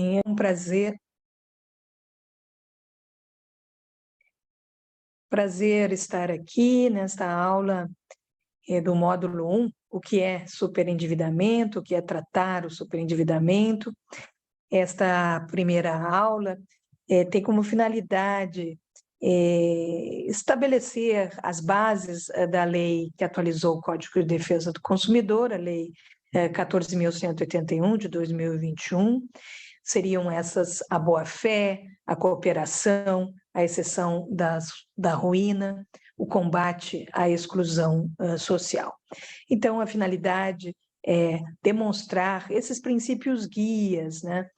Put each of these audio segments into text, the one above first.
É um prazer estar aqui nesta aula do módulo 1, o que é superendividamento, o que é tratar o superendividamento. Esta primeira aula tem como finalidade estabelecer as bases da lei que atualizou o Código de Defesa do Consumidor, a Lei 14.181, de 2021. Seriam essas a boa-fé, a cooperação, a exceção da ruína, o combate à exclusão social. Então, a finalidade é demonstrar esses princípios guias, né,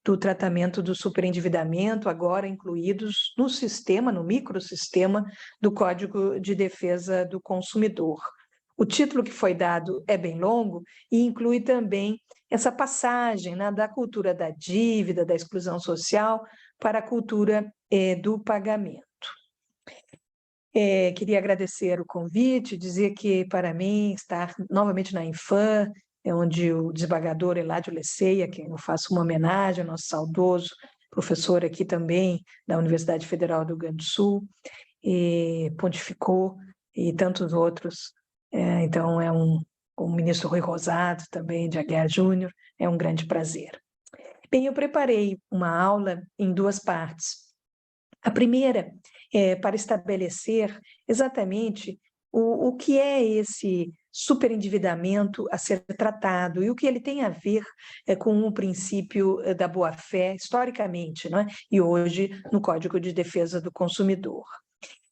do tratamento do superendividamento, agora incluídos no sistema, no microsistema do Código de Defesa do Consumidor. O título que foi dado é bem longo e inclui também essa passagem, né, da cultura da dívida, da exclusão social, para a cultura do pagamento. Queria agradecer o convite, dizer que, para mim, estar novamente na Infam, onde o desembargador Eládio Lecei, a quem eu faço uma homenagem, nosso saudoso professor aqui também da Universidade Federal do Rio Grande do Sul, pontificou, e tantos outros. Então, o ministro Rui Rosado, também, de Aguiar Júnior, é um grande prazer. Bem, eu preparei uma aula em duas partes. A primeira é para estabelecer exatamente o que é esse superendividamento a ser tratado e o que ele tem a ver com o princípio da boa-fé, historicamente, não é? E hoje no Código de Defesa do Consumidor.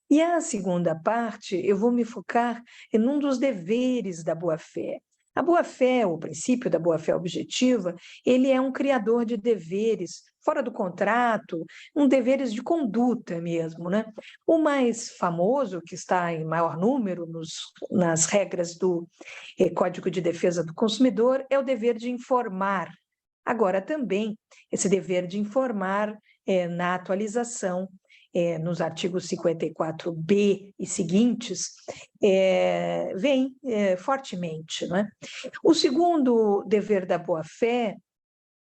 E a segunda parte, eu vou me focar em um dos deveres da boa-fé. A boa-fé, o princípio da boa-fé objetiva, ele é um criador de deveres fora do contrato, deveres de conduta mesmo, né? O mais famoso, que está em maior número nas regras do Código de Defesa do Consumidor, é o dever de informar. Agora, também, esse dever de informar na atualização, nos artigos 54b e seguintes, vem fortemente, não é? O segundo dever da boa-fé,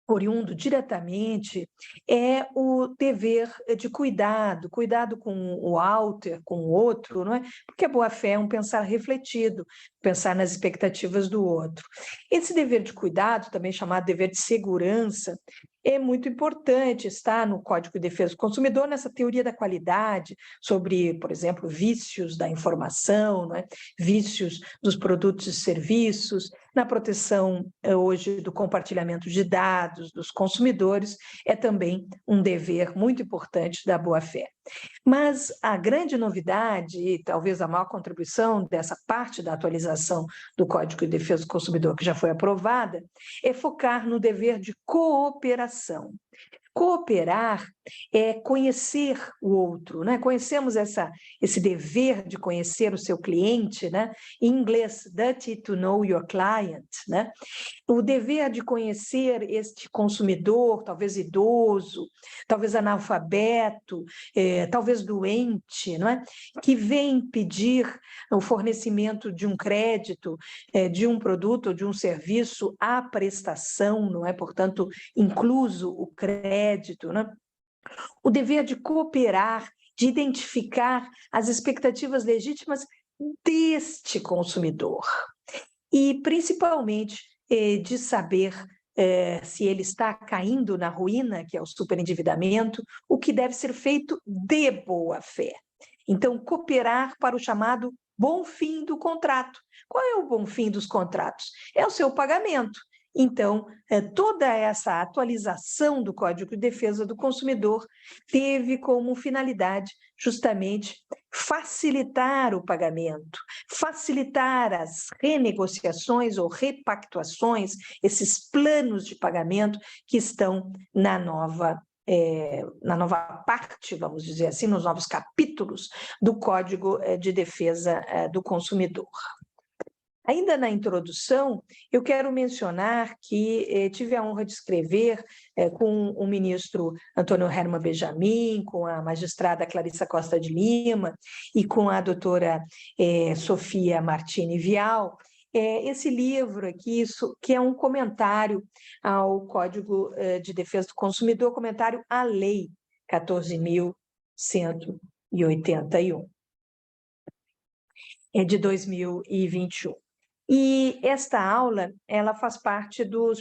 oriundo diretamente, é o dever de cuidado com o outer, com o outro, não é? Porque a boa-fé é um pensar refletido, pensar nas expectativas do outro. Esse dever de cuidado, também chamado dever de segurança, é muito importante, está no Código de Defesa do Consumidor, nessa teoria da qualidade, sobre, por exemplo, vícios da informação, não é? Vícios dos produtos e serviços, na proteção hoje do compartilhamento de dados dos consumidores, é também um dever muito importante da boa-fé. Mas a grande novidade, e talvez a maior contribuição dessa parte da atualização do Código de Defesa do Consumidor, que já foi aprovada, é focar no dever de cooperação. Cooperar é conhecer o outro, né? Conhecemos esse dever de conhecer o seu cliente, né? Em inglês, duty to know your client, né? O dever de conhecer este consumidor, talvez idoso, talvez analfabeto, talvez doente, não é? Que vem pedir o fornecimento de um crédito, de um produto ou de um serviço à prestação, não é? Portanto, incluso o crédito, né? O dever de cooperar, de identificar as expectativas legítimas deste consumidor e, principalmente, de saber se ele está caindo na ruína, que é o superendividamento, o que deve ser feito de boa-fé. Então, cooperar para o chamado bom fim do contrato. Qual é o bom fim dos contratos? É o seu pagamento. Então, toda essa atualização do Código de Defesa do Consumidor teve como finalidade justamente facilitar o pagamento, facilitar as renegociações ou repactuações, esses planos de pagamento que estão na nova parte, vamos dizer assim, nos novos capítulos do Código de Defesa do Consumidor. Ainda na introdução, eu quero mencionar que tive a honra de escrever com o ministro Antônio Herman Benjamin, com a magistrada Clarissa Costa de Lima e com a doutora Sofia Martini Vial, esse livro aqui, que é um comentário ao Código de Defesa do Consumidor, comentário à Lei 14.181, de 2021. E esta aula, ela faz parte do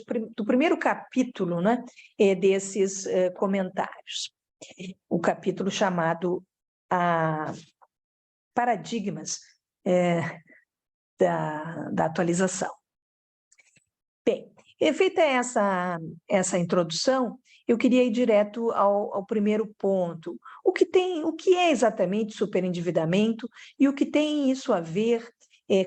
primeiro capítulo, né, desses comentários. O capítulo chamado Paradigmas da atualização. Bem, feita essa introdução, eu queria ir direto ao primeiro ponto. O que é exatamente superendividamento e o que tem isso a ver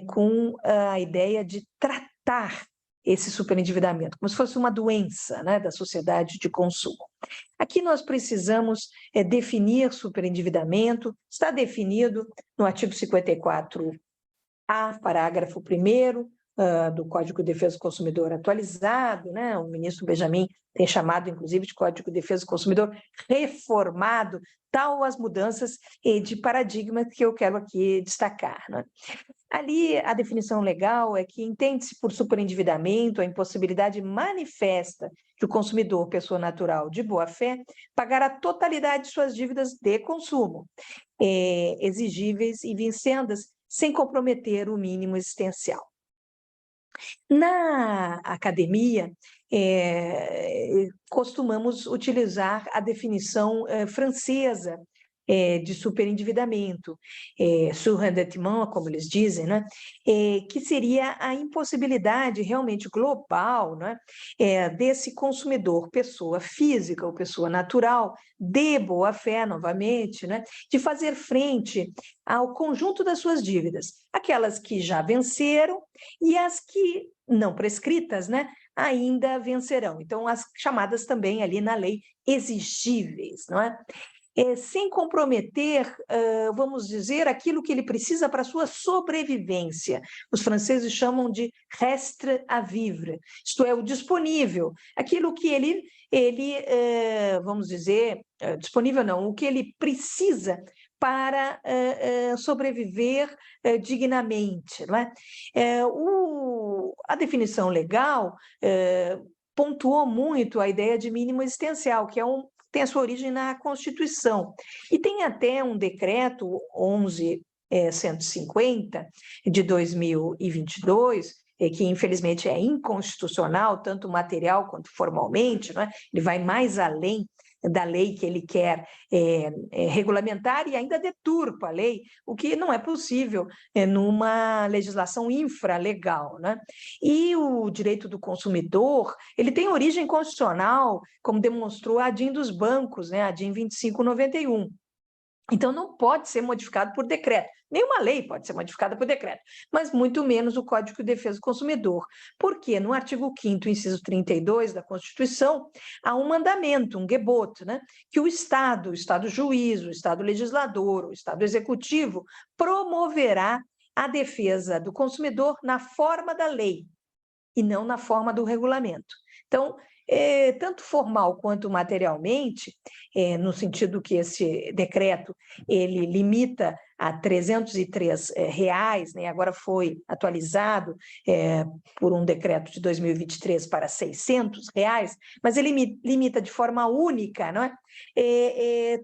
com a ideia de tratar esse superendividamento, como se fosse uma doença, né, da sociedade de consumo. Aqui nós precisamos definir superendividamento, está definido no artigo 54A, parágrafo 1º, do Código de Defesa do Consumidor atualizado, né? O ministro Benjamin tem chamado, inclusive, de Código de Defesa do Consumidor reformado, tal as mudanças de paradigma que eu quero aqui destacar, né? Ali, a definição legal é que entende-se por superendividamento a impossibilidade manifesta que o consumidor, pessoa natural de boa-fé, pagar a totalidade de suas dívidas de consumo, exigíveis e vincendas, sem comprometer o mínimo existencial. Na academia, costumamos utilizar a definição francesa de superendividamento, surendettement, como eles dizem, né? Que seria a impossibilidade realmente global, né? Desse consumidor, pessoa física ou pessoa natural, de boa-fé, novamente, né? De fazer frente ao conjunto das suas dívidas, aquelas que já venceram e as que não prescritas, né? Ainda vencerão. Então, as chamadas também ali na lei exigíveis, não é? Sem comprometer, vamos dizer, aquilo que ele precisa para a sua sobrevivência. Os franceses chamam de reste à vivre, isto é, o disponível, aquilo que ele vamos dizer, disponível não, o que ele precisa para sobreviver dignamente. Não é? A definição legal pontuou muito a ideia de mínimo existencial, que tem a sua origem na Constituição. E tem até um decreto 11.150 de 2022, que infelizmente é inconstitucional, tanto material quanto formalmente, não é? Ele vai mais além da lei que ele quer regulamentar e ainda deturpa a lei, o que não é possível numa legislação infralegal, né? E o direito do consumidor, ele tem origem constitucional, como demonstrou a ADIM dos bancos, né? A ADIM 2591. Então, não pode ser modificado por decreto. Nenhuma lei pode ser modificada por decreto, mas muito menos o Código de Defesa do Consumidor, porque no artigo 5º, inciso 32 da Constituição, há um mandamento, um gebot, né, que o Estado juiz, o Estado legislador, o Estado executivo, promoverá a defesa do consumidor na forma da lei e não na forma do regulamento. Então, tanto formal quanto materialmente, no sentido que esse decreto ele limita a R$303, né? Agora foi atualizado por um decreto de 2023 para R$600, mas ele limita de forma única, não é?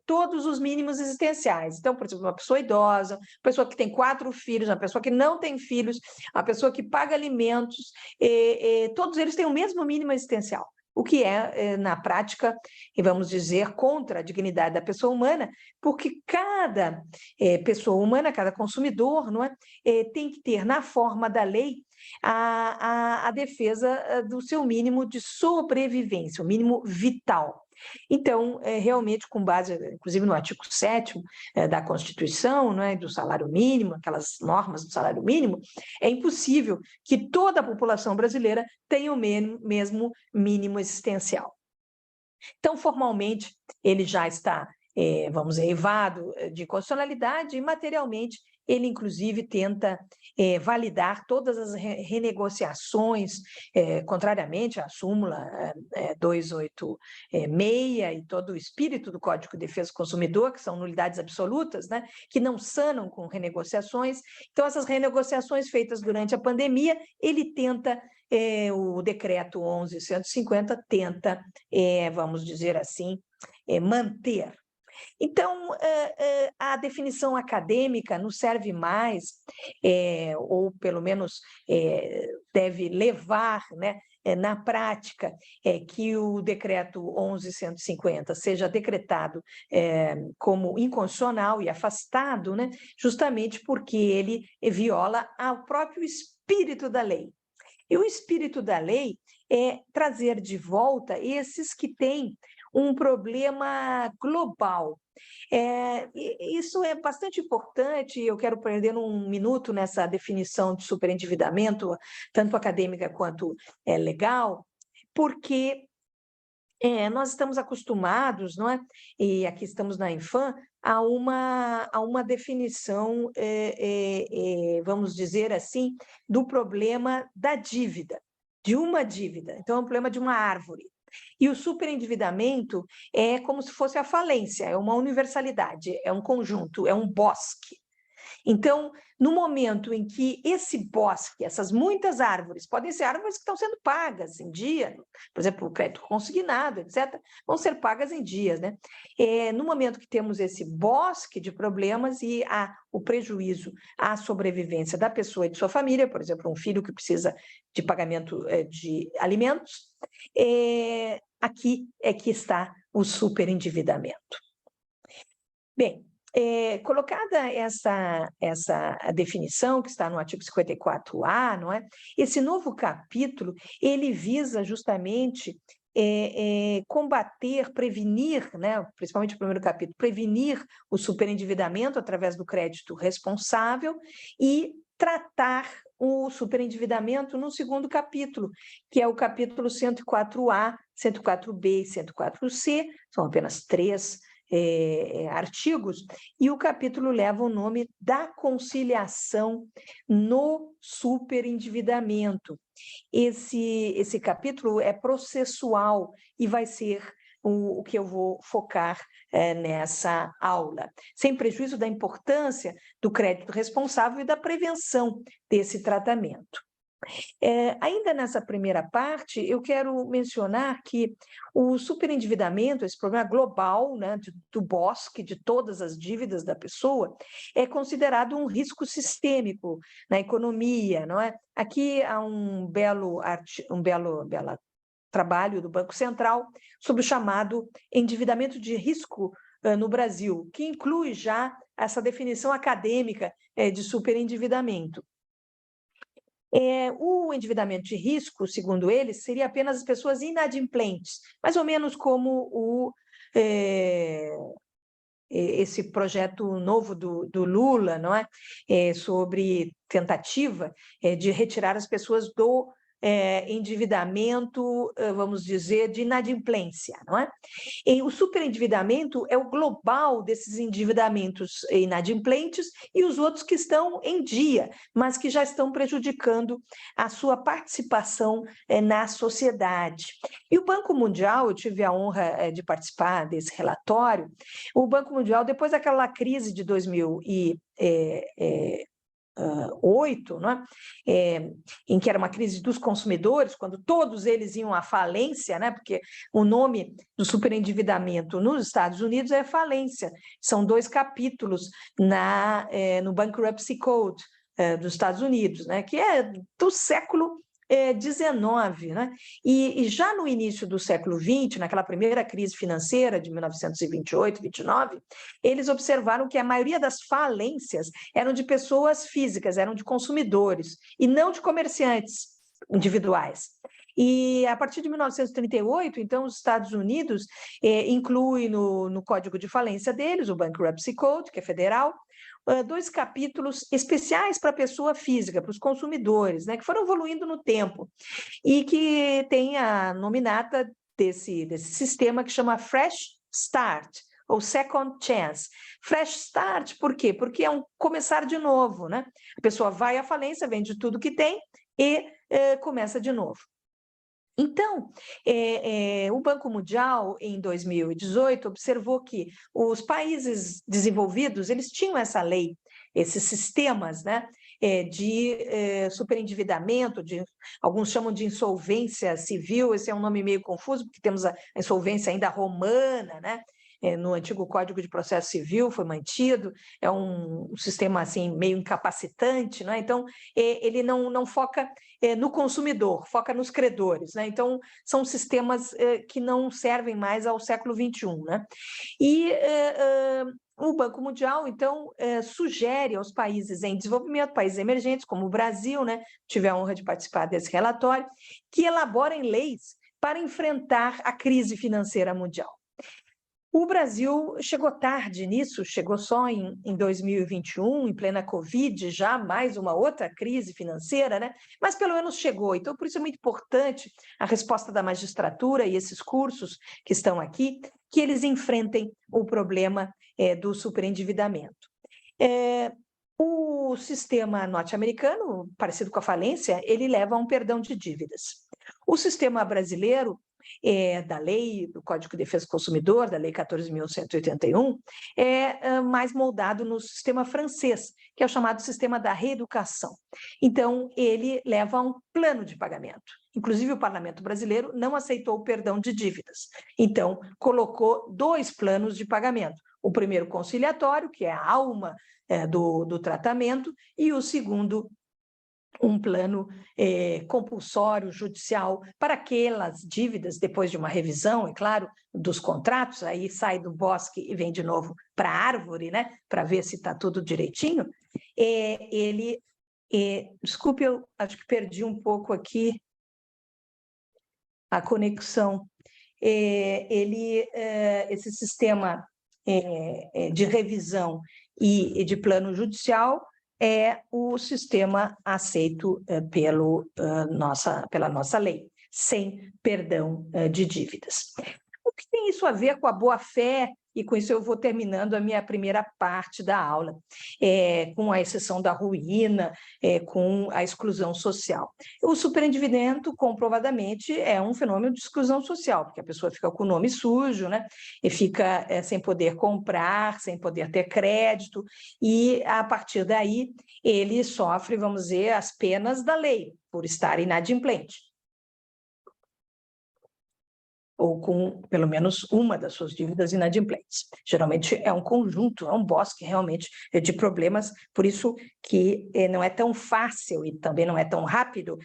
Todos os mínimos existenciais. Então, por exemplo, uma pessoa idosa, uma pessoa que tem 4 filhos, uma pessoa que não tem filhos, uma pessoa que paga alimentos, todos eles têm o mesmo mínimo existencial, o que na prática, vamos dizer, contra a dignidade da pessoa humana, porque cada pessoa humana, cada consumidor, não é, tem que ter na forma da lei a defesa do seu mínimo de sobrevivência, o mínimo vital. Então, realmente, com base, inclusive, no artigo 7º da Constituição, não é, do salário mínimo, aquelas normas do salário mínimo, é impossível que toda a população brasileira tenha o mesmo mínimo existencial. Então, formalmente, ele já está eivado de constitucionalidade, e materialmente ele, inclusive, tenta validar todas as renegociações, contrariamente à súmula 286 e todo o espírito do Código de Defesa do Consumidor, que são nulidades absolutas, né, que não sanam com renegociações. Então, essas renegociações feitas durante a pandemia, ele tenta, o decreto 11.150 tenta, vamos dizer assim, manter. Então, a definição acadêmica não serve mais, ou pelo menos deve levar, né, na prática, que o decreto 11.150 seja decretado como inconstitucional e afastado, né, justamente porque ele viola o próprio espírito da lei. E o espírito da lei é trazer de volta esses que têm um problema global. Isso é bastante importante, eu quero perder um minuto nessa definição de superendividamento, tanto acadêmica quanto legal, porque nós estamos acostumados, não é? E aqui estamos na Infam, a uma definição, vamos dizer assim, do problema da dívida, de uma dívida. Então, é um problema de uma árvore. E o superendividamento é como se fosse a falência, é uma universalidade, é um conjunto, é um bosque. Então, no momento em que esse bosque, essas muitas árvores, podem ser árvores que estão sendo pagas em dia, por exemplo, o crédito consignado, etc., vão ser pagas em dias, né? No momento que temos esse bosque de problemas e há o prejuízo à sobrevivência da pessoa e de sua família, por exemplo, um filho que precisa de pagamento de alimentos, aqui é que está o superendividamento. Bem, colocada essa definição que está no artigo 54A, não é? Esse novo capítulo, ele visa justamente combater, prevenir, né, principalmente o primeiro capítulo, prevenir o superendividamento através do crédito responsável e tratar o superendividamento no segundo capítulo, que é o capítulo 104A, 104B e 104C, são apenas 3 artigos, e o capítulo leva o nome da conciliação no superendividamento. Esse capítulo é processual e vai ser o que eu vou focar nessa aula, sem prejuízo da importância do crédito responsável e da prevenção desse tratamento. Ainda nessa primeira parte, eu quero mencionar que o superendividamento, esse problema global, né, do bosque, de todas as dívidas da pessoa, é considerado um risco sistêmico na economia, não é? Aqui há um belo trabalho do Banco Central sobre o chamado endividamento de risco no Brasil, que inclui já essa definição acadêmica de superendividamento. O endividamento de risco, segundo eles, seria apenas as pessoas inadimplentes, mais ou menos como esse projeto novo do Lula, não é? Sobre tentativa de retirar as pessoas do endividamento, vamos dizer, de inadimplência, não é? E o superendividamento é o global desses endividamentos inadimplentes e os outros que estão em dia, mas que já estão prejudicando a sua participação na sociedade. E o Banco Mundial, eu tive a honra de participar desse relatório, o Banco Mundial, depois daquela crise de 2008, né? Em que era uma crise dos consumidores, quando todos eles iam à falência, né? Porque o nome do superendividamento nos Estados Unidos é falência. São 2 capítulos no Bankruptcy Code dos Estados Unidos, né? Que é do século XIX, né? E já no início do século XX, naquela primeira crise financeira de 1928, 29, eles observaram que a maioria das falências eram de pessoas físicas, eram de consumidores, e não de comerciantes individuais. E a partir de 1938, então, os Estados Unidos incluem no código de falência deles, o Bankruptcy Code, que é federal, 2 capítulos especiais para a pessoa física, para os consumidores, né, que foram evoluindo no tempo, e que tem a nominata desse sistema que chama Fresh Start, ou second chance. Fresh start, por quê? Porque é um começar de novo, né? A pessoa vai à falência, vende tudo que tem e começa de novo. Então, o Banco Mundial, em 2018, observou que os países desenvolvidos, eles tinham essa lei, esses sistemas, né, de superendividamento, alguns chamam de insolvência civil, esse é um nome meio confuso, porque temos a insolvência ainda romana, né, no antigo Código de Processo Civil foi mantido, é um sistema assim meio incapacitante, né? Então ele não foca no consumidor, foca nos credores, né? Então são sistemas que não servem mais ao século XXI, né? E o Banco Mundial, então, sugere aos países em desenvolvimento, países emergentes, como o Brasil, né? Tive a honra de participar desse relatório, que elaborem leis para enfrentar a crise financeira mundial. O Brasil chegou tarde nisso, chegou só em 2021, em plena Covid, já mais uma outra crise financeira, né? Mas pelo menos chegou. Então, por isso é muito importante a resposta da magistratura e esses cursos que estão aqui, que eles enfrentem o problema do superendividamento. O sistema norte-americano, parecido com a falência, ele leva a um perdão de dívidas. O sistema brasileiro, da lei do Código de Defesa do Consumidor, da lei 14.181, é mais moldado no sistema francês, que é o chamado sistema da reeducação. Então, ele leva a um plano de pagamento. Inclusive, o parlamento brasileiro não aceitou o perdão de dívidas. Então, colocou 2 planos de pagamento. O primeiro conciliatório, que é a alma do tratamento, e o segundo, um plano compulsório, judicial, para aquelas dívidas, depois de uma revisão, é claro, dos contratos, aí sai do bosque e vem de novo para a árvore, né, para ver se está tudo direitinho, desculpe, eu acho que perdi um pouco aqui a conexão. Esse sistema de revisão e de plano judicial é o sistema aceito pela nossa lei, sem perdão de dívidas. O que tem isso a ver com a boa-fé? E com isso eu vou terminando a minha primeira parte da aula, com a exceção da ruína, com a exclusão social. O superendividamento, comprovadamente, é um fenômeno de exclusão social, porque a pessoa fica com o nome sujo, né? E fica sem poder comprar, sem poder ter crédito, e a partir daí ele sofre, vamos dizer, as penas da lei, por estar inadimplente, ou com pelo menos uma das suas dívidas inadimplentes. Geralmente é um conjunto, é um bosque realmente de problemas, por isso que não é tão fácil e também não é tão rápido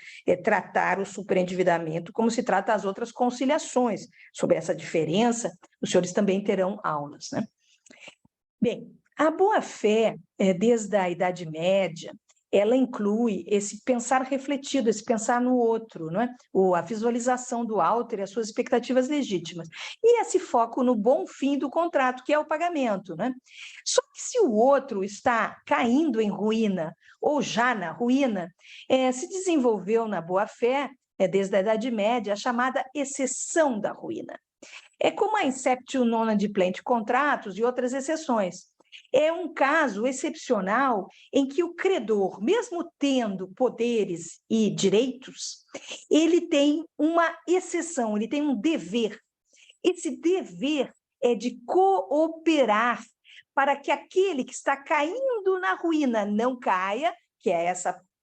tratar o superendividamento como se trata as outras conciliações. Sobre essa diferença, os senhores também terão aulas, né? Bem, a boa-fé, desde a Idade Média, ela inclui esse pensar refletido, esse pensar no outro, não é? A visualização do autor e as suas expectativas legítimas. E esse foco no bom fim do contrato, que é o pagamento, né? Só que se o outro está caindo em ruína, ou já na ruína, se desenvolveu na boa-fé, desde a Idade Média, a chamada exceção da ruína. É como a inceptio non adimplente contratos e outras exceções. É um caso excepcional em que o credor, mesmo tendo poderes e direitos, ele tem uma exceção, ele tem um dever. Esse dever é de cooperar para que aquele que está caindo na ruína não caia, que é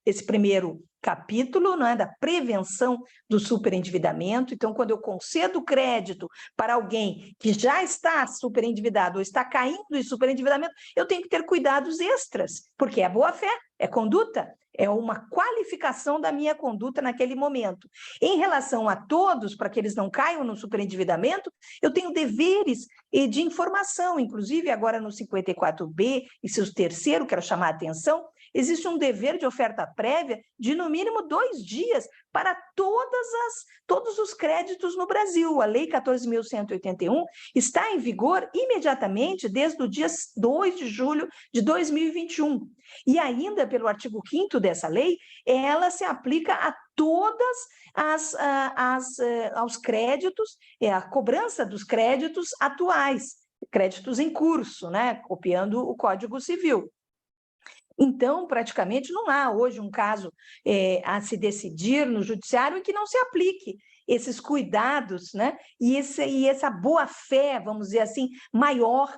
esse primeiro capítulo, não é, da prevenção do superendividamento. Então, quando eu concedo crédito para alguém que já está superendividado ou está caindo em superendividamento, eu tenho que ter cuidados extras, porque é boa-fé, é conduta, é uma qualificação da minha conduta naquele momento. Em relação a todos, para que eles não caiam no superendividamento, eu tenho deveres de informação, inclusive agora no 54B, e seu terceiro, quero chamar a atenção, existe um dever de oferta prévia de, no mínimo, 2 dias para todos os créditos no Brasil. A Lei 14.181 está em vigor imediatamente desde o dia 2 de julho de 2021. E ainda, pelo artigo 5º dessa lei, ela se aplica a todas aos créditos, a cobrança dos créditos atuais. créditos em curso, né? Copiando o Código Civil. Então, praticamente não há hoje um caso a se decidir no judiciário em que não se aplique esses cuidados, né? E essa boa-fé, vamos dizer assim, maior,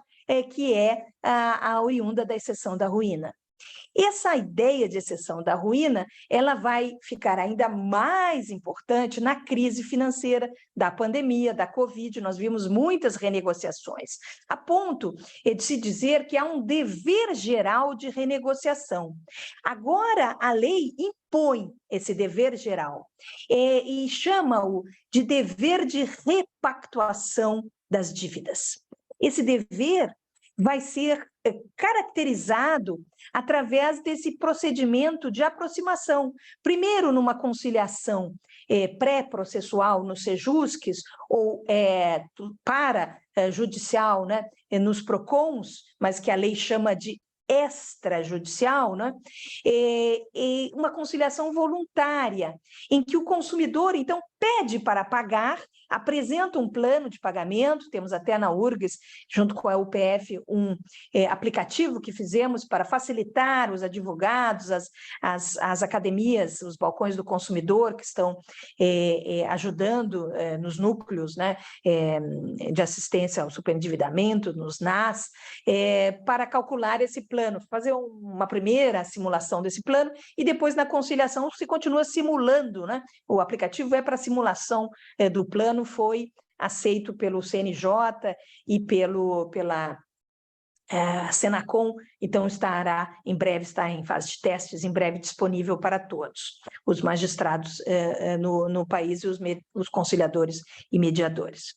que é a oriunda da exceção da ruína. Essa ideia de exceção da ruína, ela vai ficar ainda mais importante na crise financeira da pandemia, da Covid. Nós vimos muitas renegociações, a ponto de se dizer que há um dever geral de renegociação. Agora, a lei impõe esse dever geral e chama-o de dever de repactuação das dívidas. Esse dever vai ser caracterizado através desse procedimento de aproximação. Primeiro, numa conciliação pré-processual nos sejusques ou para-judicial, né, nos PROCONs, mas que a lei chama de extrajudicial, né? Uma conciliação voluntária, em que o consumidor, então, pede para pagar, apresenta um plano de pagamento, temos até na URGS, junto com a UPF, um aplicativo que fizemos para facilitar os advogados, as academias, os balcões do consumidor, que estão ajudando nos núcleos, né, de assistência ao superendividamento, nos NAS, para calcular esse plano, fazer uma primeira simulação desse plano e depois na conciliação se continua simulando, né? O aplicativo é para simulação do plano, foi aceito pelo CNJ e pela Senacom, então em breve está em fase de testes, em breve disponível para todos, os magistrados no país e os conciliadores e mediadores.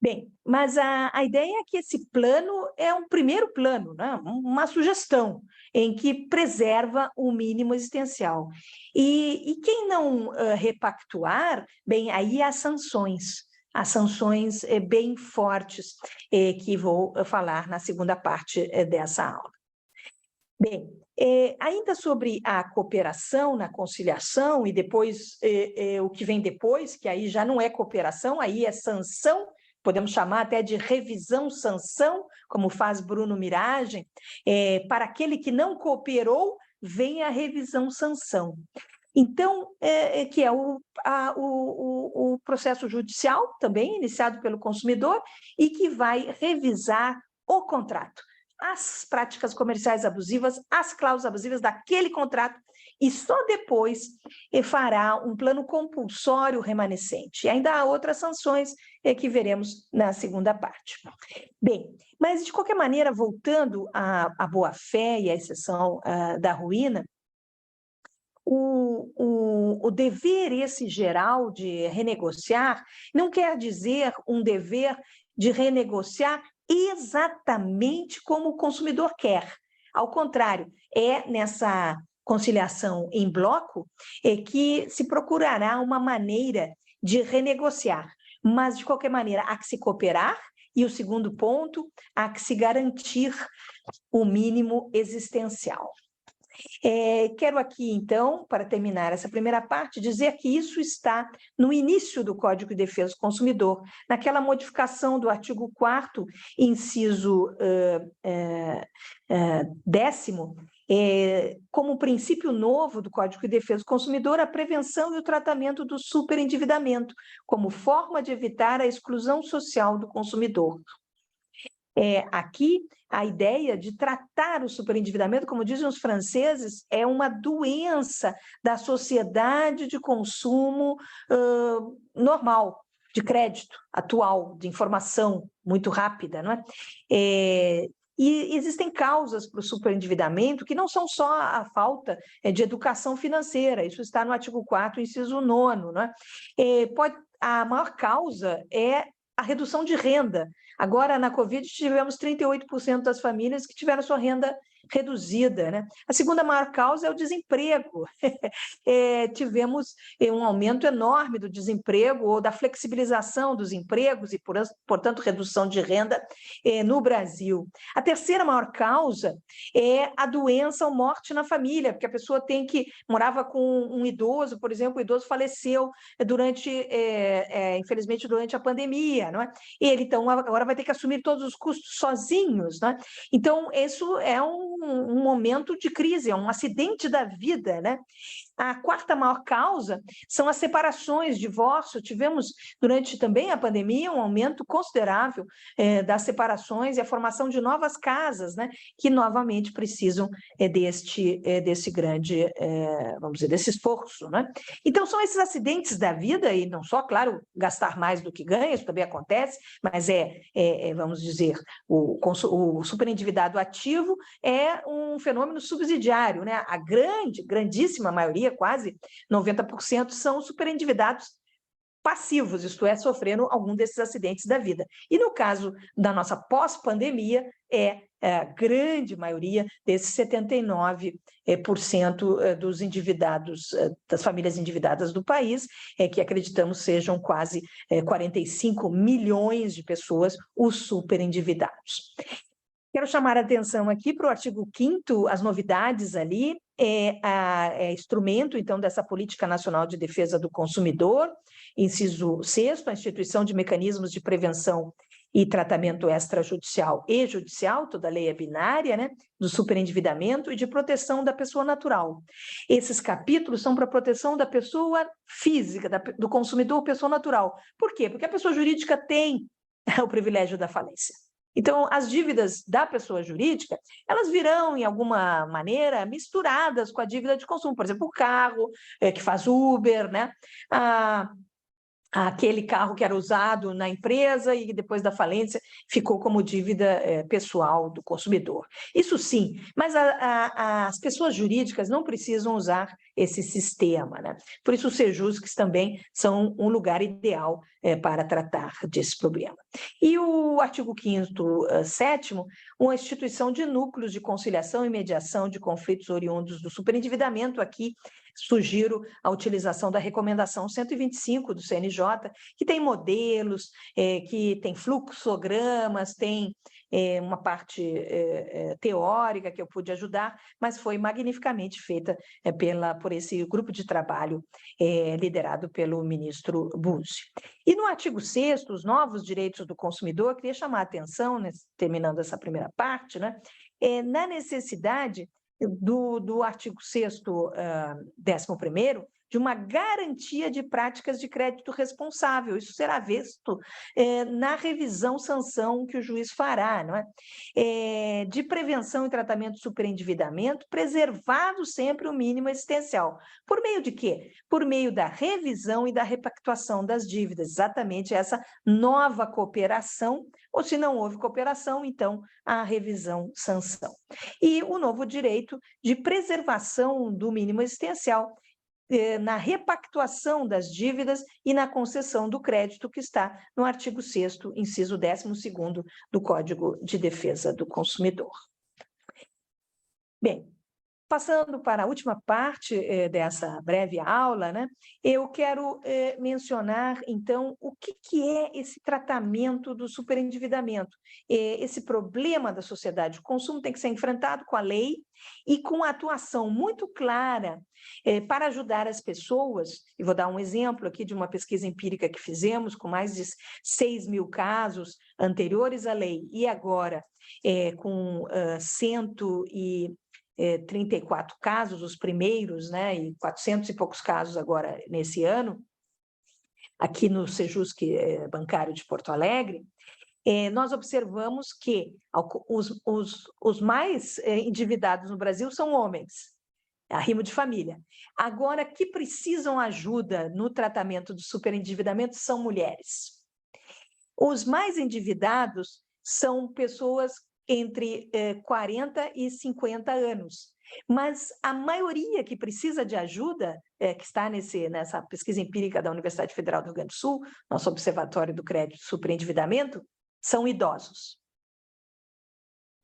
Bem, mas a ideia é que esse plano é um primeiro plano, né? Uma sugestão em que preserva o mínimo existencial. E quem não repactuar, bem, aí há sanções bem fortes, que vou falar na segunda parte dessa aula. Bem, ainda sobre a cooperação na conciliação e depois o que vem depois, que aí já não é cooperação, aí é sanção, podemos chamar até de revisão-sanção, como faz Bruno Miragem, para aquele que não cooperou, vem a revisão-sanção. Então, que é o processo judicial, também iniciado pelo consumidor, e que vai revisar o contrato, as práticas comerciais abusivas, as cláusulas abusivas daquele contrato, e só depois fará um plano compulsório remanescente. E ainda há outras sanções que veremos na segunda parte. Bem, mas de qualquer maneira, voltando à boa-fé e à exceção da ruína, o dever esse geral de renegociar não quer dizer um dever de renegociar exatamente como o consumidor quer. Ao contrário, é nessa conciliação em bloco que se procurará uma maneira de renegociar. Mas, de qualquer maneira, há que se cooperar e o segundo ponto, há que se garantir o mínimo existencial. Quero aqui, então, para terminar essa primeira parte, dizer que isso está no início do Código de Defesa do Consumidor, naquela modificação do artigo 4º, inciso 10º, como princípio novo do Código de Defesa do Consumidor, a prevenção e o tratamento do superendividamento, como forma de evitar a exclusão social do consumidor. Aqui, a ideia de tratar o superendividamento, como dizem os franceses, é uma doença da sociedade de consumo normal, de crédito atual, de informação muito rápida, não é? E existem causas para o superendividamento que não são só a falta de educação financeira, isso está no artigo 4º, inciso 9º, não é? A maior causa é a redução de renda. Agora, na Covid, tivemos 38% das famílias que tiveram sua renda reduzida, né? A segunda maior causa é o desemprego. Tivemos um aumento enorme do desemprego ou da flexibilização dos empregos e, portanto, redução de renda no Brasil. A terceira maior causa é a doença ou morte na família, porque a pessoa morava com um idoso, por exemplo, o idoso faleceu infelizmente, durante a pandemia, não é? Ele, então, agora vai ter que assumir todos os custos sozinhos, né? Então, isso é um momento de crise, é um acidente da vida, né? A quarta maior causa são as separações, divórcio. Tivemos, durante também a pandemia, um aumento considerável das separações e a formação de novas casas, né, que novamente precisam desse grande, vamos dizer, desse esforço, né? Então, são esses acidentes da vida, e não só, claro, gastar mais do que ganha, isso também acontece, mas vamos dizer, o superendividado ativo é um fenômeno subsidiário, né? A grandíssima maioria, quase 90%, são superendividados passivos, isto é, sofrendo algum desses acidentes da vida. E no caso da nossa pós-pandemia, a grande maioria desses 79% dos endividados, das famílias endividadas do país, que acreditamos sejam quase 45 milhões de pessoas os superendividados. Quero chamar a atenção aqui para o artigo 5º, as novidades ali, instrumento, então, dessa Política Nacional de Defesa do Consumidor, inciso 6º, a instituição de mecanismos de prevenção e tratamento extrajudicial e judicial, toda a lei é binária, né, do superendividamento e de proteção da pessoa natural. Esses capítulos são para a proteção da pessoa física, do consumidor, pessoa natural. Por quê? Porque a pessoa jurídica tem o privilégio da falência. Então, as dívidas da pessoa jurídica, elas virão, em alguma maneira, misturadas com a dívida de consumo. Por exemplo, o carro que faz Uber, né? Aquele carro que era usado na empresa e depois da falência ficou como dívida pessoal do consumidor. Isso sim, mas as pessoas jurídicas não precisam usar esse sistema, né? Por isso os Sejuscs também são um lugar ideal para tratar desse problema. E o artigo 5º, 7º, uma instituição de núcleos de conciliação e mediação de conflitos oriundos do superendividamento. Aqui sugiro a utilização da recomendação 125 do CNJ, que tem modelos, que tem fluxogramas, tem uma parte teórica que eu pude ajudar, mas foi magnificamente feita por esse grupo de trabalho liderado pelo ministro Buzzi. E no artigo 6º, os novos direitos do consumidor, eu queria chamar a atenção, né, terminando essa primeira parte, né, na necessidade do artigo 6º, 11º, de uma garantia de práticas de crédito responsável. Isso será visto na revisão sanção que o juiz fará, não é? De prevenção e tratamento do superendividamento, preservado sempre o mínimo existencial. Por meio de quê? Por meio da revisão e da repactuação das dívidas, exatamente essa nova cooperação, ou se não houve cooperação, então a revisão sanção. E o novo direito de preservação do mínimo existencial, na repactuação das dívidas e na concessão do crédito, que está no artigo 6º, inciso 12º do Código de Defesa do Consumidor. Bem, passando para a última parte dessa breve aula, né, eu quero mencionar, então, o que é esse tratamento do superendividamento. Esse problema da sociedade de consumo tem que ser enfrentado com a lei e com a atuação muito clara para ajudar as pessoas. E vou dar um exemplo aqui de uma pesquisa empírica que fizemos com mais de 6 mil casos anteriores à lei e agora com 134 casos, os primeiros, né, e 400 e poucos casos agora nesse ano, aqui no Sejusc Bancário de Porto Alegre, nós observamos que os mais endividados no Brasil são homens, arrimo de família. Agora, que precisam ajuda no tratamento do superendividamento são mulheres. Os mais endividados são pessoas entre 40 e 50 anos. Mas a maioria que precisa de ajuda, que está nessa pesquisa empírica da Universidade Federal do Rio Grande do Sul, nosso Observatório do Crédito e Superendividamento, são idosos.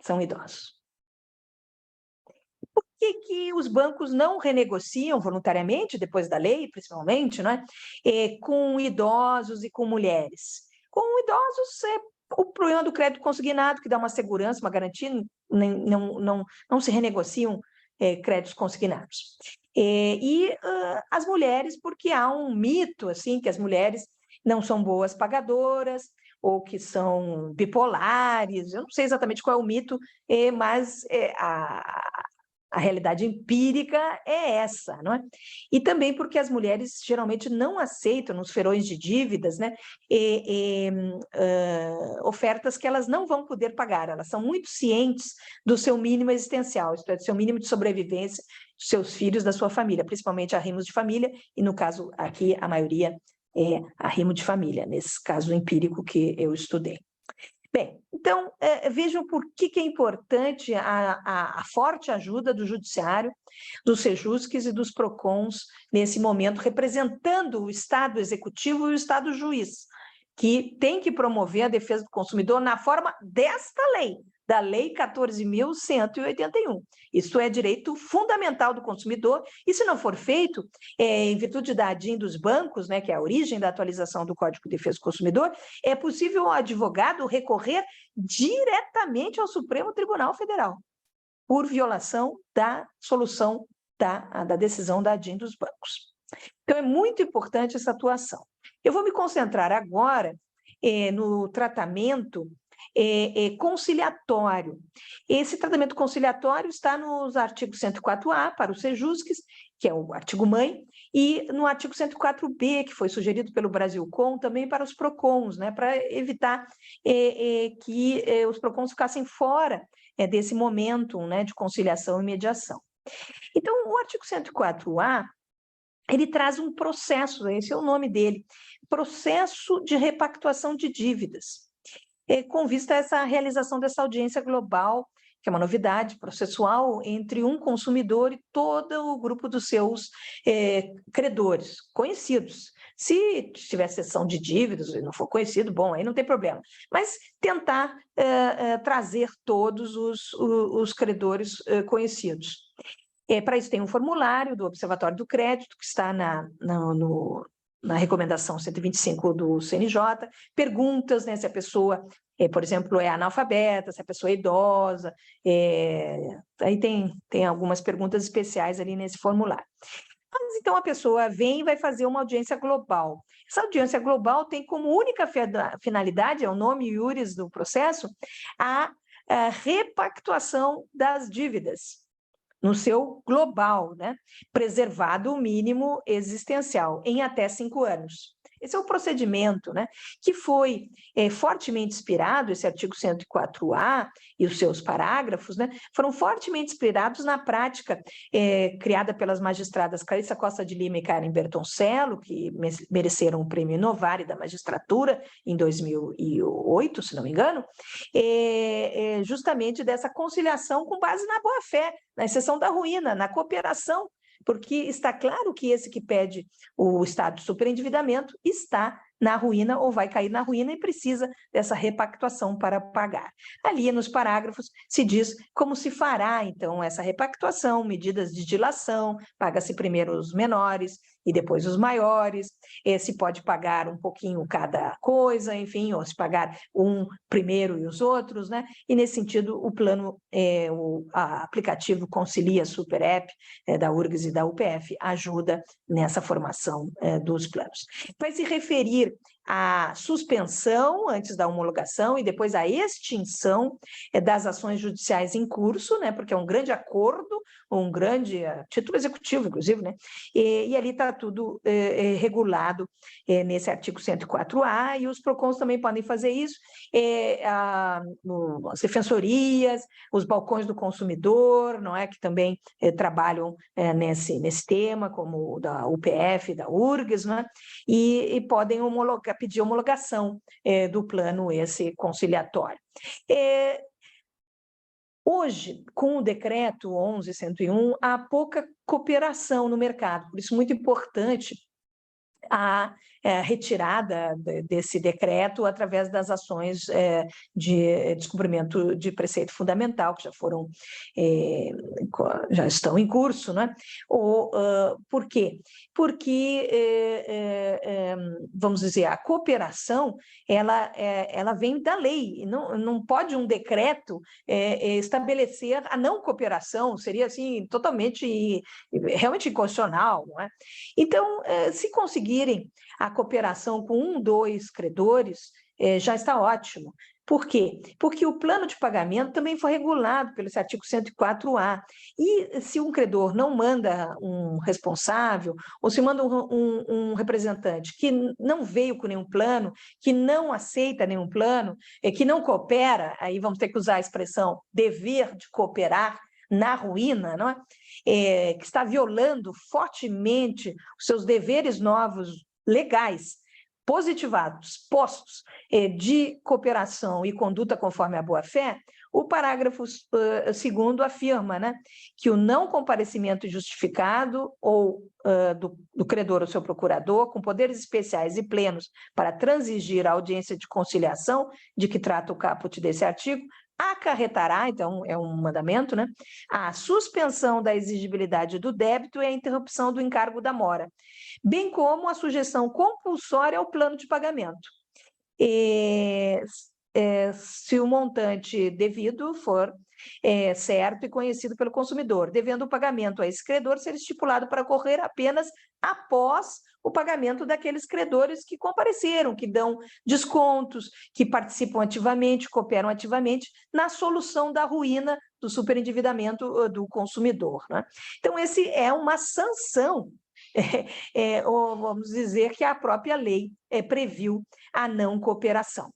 São idosos. que os bancos não renegociam voluntariamente, depois da lei, principalmente, não é? Com idosos e com mulheres. Com idosos, o problema do crédito consignado, que dá uma segurança, uma garantia, não se renegociam créditos consignados. As mulheres, porque há um mito, assim, que as mulheres não são boas pagadoras, ou que são bipolares, eu não sei exatamente qual é o mito, mas a realidade empírica é essa, não é? E também porque as mulheres geralmente não aceitam, nos ferões de dívidas, né, ofertas que elas não vão poder pagar, elas são muito cientes do seu mínimo existencial, isto é, do seu mínimo de sobrevivência, dos seus filhos, da sua família, principalmente arrimos de família, e no caso aqui a maioria é arrimo de família, nesse caso empírico que eu estudei. Bem, então, vejam por que é importante a forte ajuda do Judiciário, dos Sejusques e dos PROCONs nesse momento, representando o Estado Executivo e o Estado Juiz, que tem que promover a defesa do consumidor na forma desta lei, da Lei 14.181. Isso é direito fundamental do consumidor, e se não for feito, em virtude da ADIM dos bancos, né, que é a origem da atualização do Código de Defesa do Consumidor, é possível o advogado recorrer diretamente ao Supremo Tribunal Federal, por violação da solução da decisão da ADIM dos bancos. Então, é muito importante essa atuação. Eu vou me concentrar agora no tratamento conciliatório. Esse tratamento conciliatório está nos artigos 104A para os Sejusques, que é o artigo mãe, e no artigo 104B, que foi sugerido pelo Brasilcom, também para os PROCONs, né, para evitar que os PROCONs ficassem fora desse momento, né, de conciliação e mediação. Então, o artigo 104A, ele traz um processo, esse é o nome dele, processo de repactuação de dívidas, com vista a essa realização dessa audiência global, que é uma novidade processual, entre um consumidor e todo o grupo dos seus credores, conhecidos. Se tiver cessão de dívidas e não for conhecido, bom, aí não tem problema. Mas tentar trazer todos os credores conhecidos. Para isso tem um formulário do Observatório do Crédito, que está na recomendação 125 do CNJ, perguntas, né, se a pessoa, por exemplo, é analfabeta, se a pessoa é idosa, aí tem algumas perguntas especiais ali nesse formulário. Mas, então, a pessoa vem e vai fazer uma audiência global. Essa audiência global tem como única finalidade, é o nome iuris do processo, a repactuação das dívidas, no seu global, né? Preservado o mínimo existencial em até 5 anos. Esse é o procedimento, né, que foi fortemente inspirado, esse artigo 104A e os seus parágrafos, né, foram fortemente inspirados na prática criada pelas magistradas Clarissa Costa de Lima e Karen Bertoncello, que mereceram o Prêmio Inovare da Magistratura em 2008, se não me engano, justamente dessa conciliação com base na boa-fé, na exceção da ruína, na cooperação, porque está claro que esse que pede o estado de superendividamento está na ruína ou vai cair na ruína e precisa dessa repactuação para pagar. Ali nos parágrafos se diz como se fará, então, essa repactuação, medidas de dilação, paga-se primeiro os menores e depois os maiores, se pode pagar um pouquinho cada coisa, enfim, ou se pagar um primeiro e os outros, né? E nesse sentido, o plano, o aplicativo Concilia Super App da URGS e da UPF ajuda nessa formação dos planos. Vai se referir à suspensão antes da homologação e depois à extinção das ações judiciais em curso, né, porque é um grande acordo, um grande título executivo, inclusive, né, e ali está tudo regulado nesse artigo 104A, e os PROCONs também podem fazer isso, as defensorias, os balcões do consumidor, não é, que também trabalham nesse tema, como o da UPF, da URGS, né, e podem pedir homologação do plano esse conciliatório. Hoje, com o decreto 11.101, há pouca cooperação no mercado, por isso muito importante a retirada desse decreto através das ações de descumprimento de preceito fundamental, que já estão em curso, né? Por quê? Porque, vamos dizer, a cooperação, ela vem da lei, não pode um decreto estabelecer a não cooperação, seria assim, totalmente, realmente inconstitucional, não é? Então, se conseguirem a cooperação com 1, 2 credores, já está ótimo. Por quê? Porque o plano de pagamento também foi regulado pelo artigo 104A. E se um credor não manda um responsável, ou se manda um representante que não veio com nenhum plano, que não aceita nenhum plano, que não coopera, aí vamos ter que usar a expressão dever de cooperar na ruína, não é? Que está violando fortemente os seus deveres novos legais, positivados, postos de cooperação e conduta conforme a boa-fé, o parágrafo 2º afirma, né, que o não comparecimento justificado ou do credor ou seu procurador, com poderes especiais e plenos para transigir a audiência de conciliação, de que trata o caput desse artigo, acarretará, então é um mandamento, né, a suspensão da exigibilidade do débito e a interrupção do encargo da mora, bem como a sujeição compulsória ao plano de pagamento. Se o montante devido for certo e conhecido pelo consumidor, devendo o pagamento a esse credor ser estipulado para ocorrer apenas após o pagamento daqueles credores que compareceram, que dão descontos, que participam ativamente, cooperam ativamente na solução da ruína do superendividamento do consumidor, né? Então, esse é uma sanção, ou vamos dizer que a própria lei previu a não cooperação.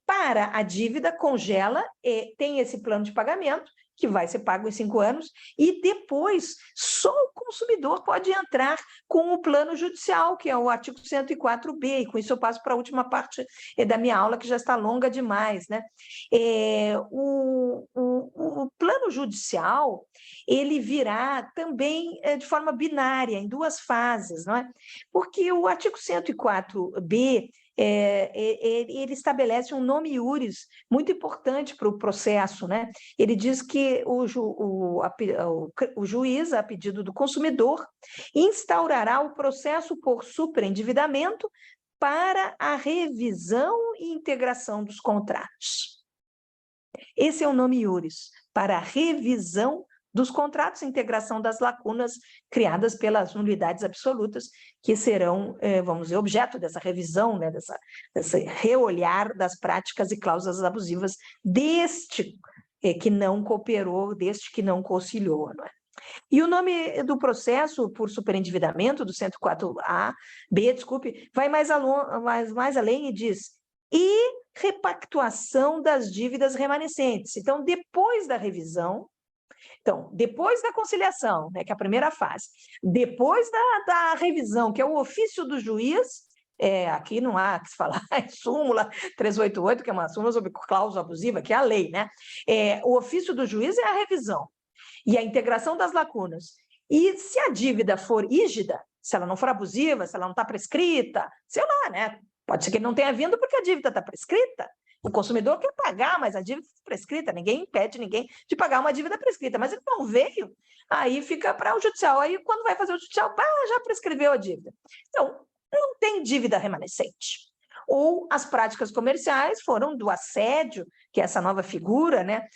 Para a dívida, congela, tem esse plano de pagamento, que vai ser pago em 5 anos, e depois só o consumidor pode entrar com o plano judicial, que é o artigo 104B, e com isso eu passo para a última parte da minha aula, que já está longa demais, né? O plano judicial, ele virá também de forma binária, em 2 fases, não é? Porque o artigo 104B, ele estabelece um nome iuris muito importante para o processo, né? Ele diz que o juiz, a pedido do consumidor, instaurará o processo por superendividamento para a revisão e integração dos contratos. Esse é o nome iuris, para a revisão dos contratos e integração das lacunas criadas pelas nulidades absolutas, que serão, vamos dizer, objeto dessa revisão, né, desse reolhar das práticas e cláusulas abusivas deste que não cooperou, deste que não conciliou, não é? E o nome do processo por superendividamento, do 104A-B, desculpe, vai mais além e diz: e repactuação das dívidas remanescentes. Então, depois da revisão, depois da conciliação, né, que é a primeira fase, depois da revisão, que é o ofício do juiz, aqui não há que se falar em súmula 388, que é uma súmula sobre cláusula abusiva, que é a lei, né? O ofício do juiz é a revisão e a integração das lacunas. E se a dívida for rígida, se ela não for abusiva, se ela não está prescrita, sei lá, né? Pode ser que ele não tenha vindo porque a dívida está prescrita. O consumidor quer pagar, mas a dívida está prescrita. Ninguém impede ninguém de pagar uma dívida prescrita, mas ele não veio, aí fica para o judicial. Aí, quando vai fazer o judicial, já prescreveu a dívida. Então, não tem dívida remanescente. Ou as práticas comerciais foram do assédio, que é essa nova figura, né,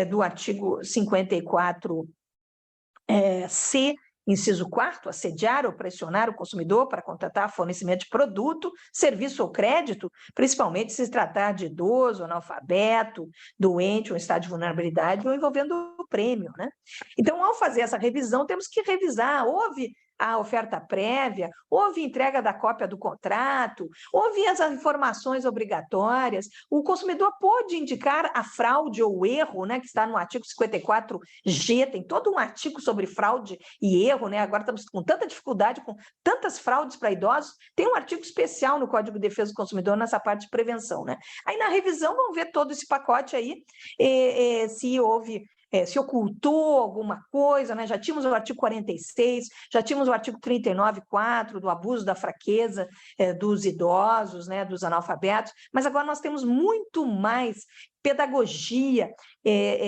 do artigo 54C, inciso 4º, assediar ou pressionar o consumidor para contratar fornecimento de produto, serviço ou crédito, principalmente se tratar de idoso, analfabeto, doente, ou em estado de vulnerabilidade, ou envolvendo o prêmio, né? Então, ao fazer essa revisão, temos que revisar, houve a oferta prévia, houve entrega da cópia do contrato, houve as informações obrigatórias, o consumidor pode indicar a fraude ou o erro, né, que está no artigo 54G, tem todo um artigo sobre fraude e erro, né? Agora estamos com tanta dificuldade, com tantas fraudes para idosos, tem um artigo especial no Código de Defesa do Consumidor nessa parte de prevenção, né? Aí na revisão vamos ver todo esse pacote aí, se houve se ocultou alguma coisa, né? Já tínhamos o artigo 46, já tínhamos o artigo 39.4 do abuso da fraqueza dos idosos, né? Dos analfabetos, mas agora nós temos muito mais pedagogia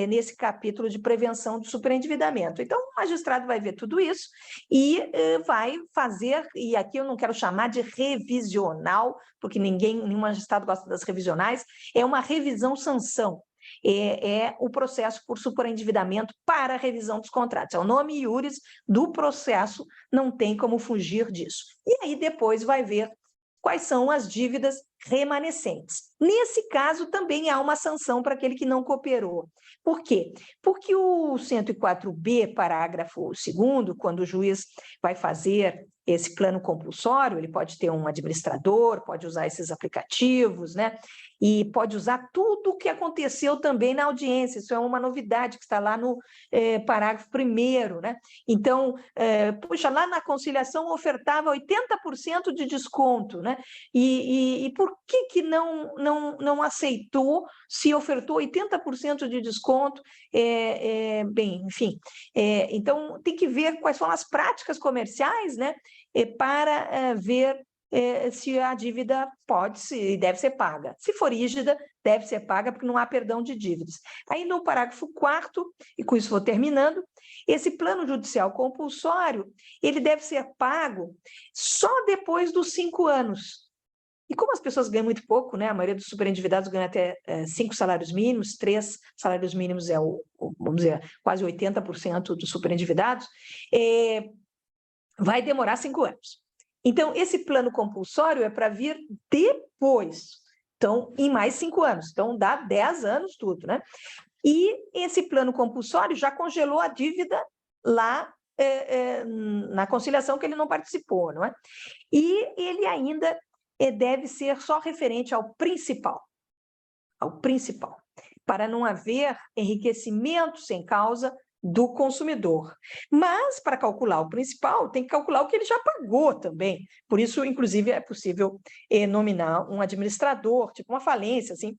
nesse capítulo de prevenção do superendividamento. Então, o magistrado vai ver tudo isso e vai fazer, e aqui eu não quero chamar de revisional, porque nenhum magistrado gosta das revisionais, é uma revisão-sanção. É o processo por superendividamento para a revisão dos contratos. É o nome iuris do processo, não tem como fugir disso. E aí depois vai ver quais são as dívidas remanescentes. Nesse caso, também há uma sanção para aquele que não cooperou. Por quê? Porque o 104b, parágrafo 2º, quando o juiz vai fazer esse plano compulsório, ele pode ter um administrador, pode usar esses aplicativos, né? E pode usar tudo o que aconteceu também na audiência. Isso é uma novidade que está lá no parágrafo 1º, né? Então, puxa, lá na conciliação ofertava 80% de desconto, né? E por que não aceitou se ofertou 80% de desconto? Bem, enfim, então tem que ver quais são as práticas comerciais, né? Para ver se a dívida e deve ser paga. Se for rígida, deve ser paga, porque não há perdão de dívidas. Aí, no parágrafo 4º, e com isso vou terminando, esse plano judicial compulsório, ele deve ser pago só depois dos 5 anos. E como as pessoas ganham muito pouco, né? A maioria dos superendividados ganha até 5 salários mínimos, 3 salários mínimos vamos dizer, quase 80% dos superendividados, vai demorar 5 anos. Então, esse plano compulsório é para vir depois, então, em mais 5 anos. Então, dá 10 anos tudo, né? E esse plano compulsório já congelou a dívida lá na conciliação que ele não participou, não é? E ele ainda deve ser só referente ao principal, para não haver enriquecimento sem causa do consumidor. Mas, para calcular o principal, tem que calcular o que ele já pagou também. Por isso, inclusive, é possível nominar um administrador, tipo uma falência, assim,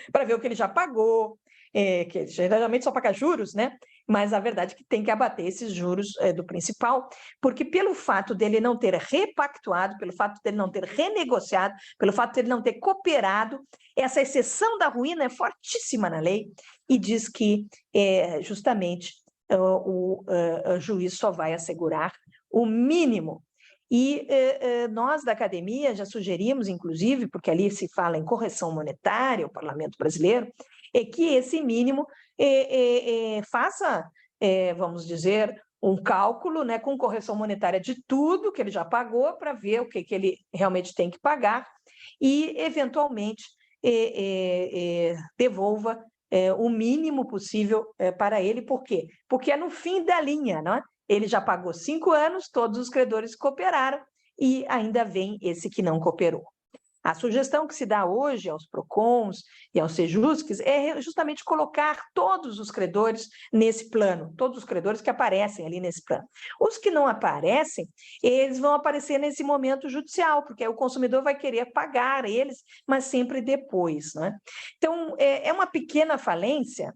para ver o que ele já pagou, que geralmente só paga juros, né? Mas a verdade é que tem que abater esses juros do principal, porque pelo fato dele não ter repactuado, pelo fato dele não ter renegociado, pelo fato dele não ter cooperado, essa exceção da ruína é fortíssima na lei e diz que justamente o juiz só vai assegurar o mínimo. E nós da academia já sugerimos, inclusive, porque ali se fala em correção monetária, o Parlamento brasileiro, que esse mínimo faça, vamos dizer, um cálculo, né, com correção monetária de tudo que ele já pagou para ver o que ele realmente tem que pagar e, eventualmente, devolva o mínimo possível para ele. Por quê? Porque é no fim da linha, não é? Ele já pagou 5 anos, todos os credores cooperaram e ainda vem esse que não cooperou. A sugestão que se dá hoje aos PROCONs e aos SEJUSCs é justamente colocar todos os credores nesse plano, todos os credores que aparecem ali nesse plano. Os que não aparecem, eles vão aparecer nesse momento judicial, porque aí o consumidor vai querer pagar eles, mas sempre depois, né? Então, é uma pequena falência,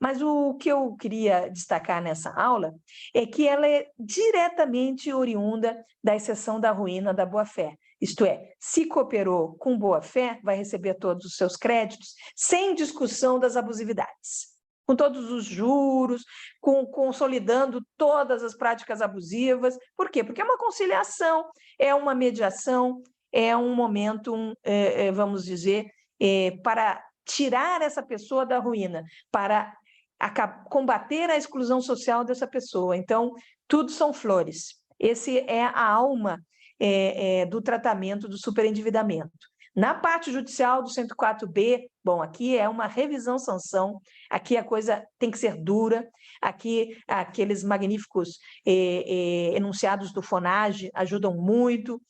mas o que eu queria destacar nessa aula é que ela é diretamente oriunda da exceção da ruína da boa-fé. Isto é, se cooperou com boa-fé, vai receber todos os seus créditos, sem discussão das abusividades, com todos os juros, consolidando todas as práticas abusivas. Por quê? Porque é uma conciliação, é uma mediação, é um momento, vamos dizer, para tirar essa pessoa da ruína, para combater a exclusão social dessa pessoa. Então, tudo são flores. Esse é a alma do tratamento do superendividamento. Na parte judicial do 104B, bom, aqui é uma revisão-sanção, aqui a coisa tem que ser dura, aqui aqueles magníficos enunciados do FONAGE ajudam muito,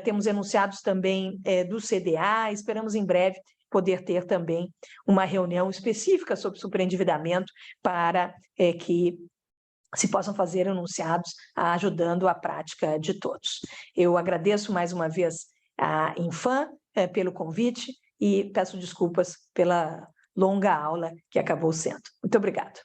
temos enunciados também do CDA, esperamos em breve poder ter também uma reunião específica sobre superendividamento para que se possam fazer enunciados ajudando a prática de todos. Eu agradeço mais uma vez a Infam pelo convite e peço desculpas pela longa aula que acabou sendo. Muito obrigada.